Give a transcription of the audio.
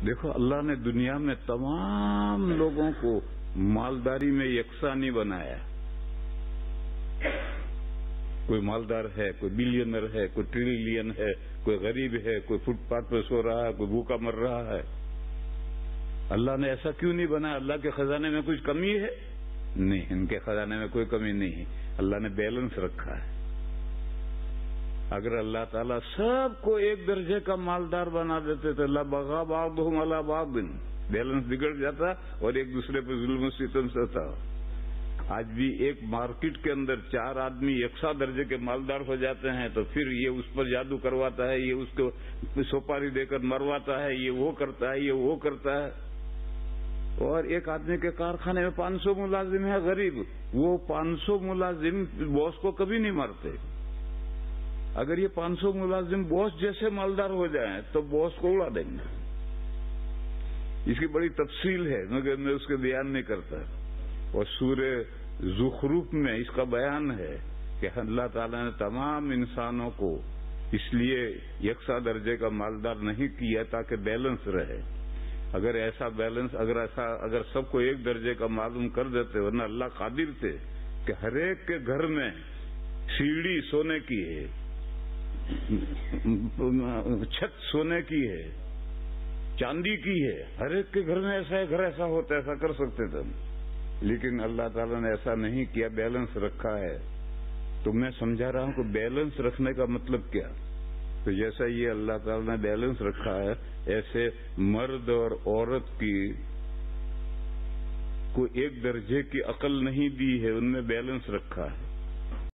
دیکھو اللہ نے دنیا میں تمام لوگوں کو مالداری میں یکساں نہیں بنایا. کوئی مالدار ہے، کوئی بلینر ہے، کوئی ٹریلین ہے، کوئی غریب ہے، کوئی فٹ پاتھ پہ سو رہا ہے، کوئی بھوکا مر رہا ہے. اللہ نے ایسا کیوں نہیں بنایا؟ اللہ کے خزانے میں کچھ کمی ہے؟ نہیں، ان کے خزانے میں کوئی کمی نہیں ہے. اللہ نے بیلنس رکھا ہے. اگر اللہ تعالیٰ سب کو ایک درجے کا مالدار بنا دیتے تو اللہ بغا بعضهم علی بعض، بیلنس بگڑ جاتا اور ایک دوسرے پہ ظلم و ستم سے ہوتا. آج بھی ایک مارکیٹ کے اندر 4 آدمی یکساں درجے کے مالدار ہو جاتے ہیں تو پھر یہ اس پر جادو کرواتا ہے، یہ اس کو سوپاری دے کر مرواتا ہے، یہ وہ کرتا ہے، یہ وہ کرتا ہے. اور ایک آدمی کے کارخانے میں 500 ملازم ہے غریب، وہ 500 ملازم باس کو کبھی نہیں مارتے. اگر یہ 500 ملازم باس جیسے مالدار ہو جائیں تو باس کو اڑا دیں گے. اس کی بڑی تفصیل ہے مگر میں اس کے بیان نہیں کرتا. اور سورہ زخرف میں اس کا بیان ہے کہ اللہ تعالیٰ نے تمام انسانوں کو اس لیے یکساں درجے کا مالدار نہیں کیا تاکہ بیلنس رہے. اگر ایسا بیلنس اگر سب کو ایک درجے کا معلوم کر دیتے، ورنہ اللہ قادر تھے کہ ہر ایک کے گھر میں سیڑھی سونے کی ہے، چھت سونے کی ہے، چاندی کی ہے، ہر ایک کے گھر میں ایسا ہے، گھر ایسا ہوتا ہے، ایسا کر سکتے تھے. لیکن اللہ تعالیٰ نے ایسا نہیں کیا، بیلنس رکھا ہے. تو میں سمجھا رہا ہوں کہ بیلنس رکھنے کا مطلب کیا. تو جیسا یہ اللہ تعالیٰ نے بیلنس رکھا ہے، ایسے مرد اور عورت کی کوئی ایک درجے کی عقل نہیں دی ہے، ان میں بیلنس رکھا ہے.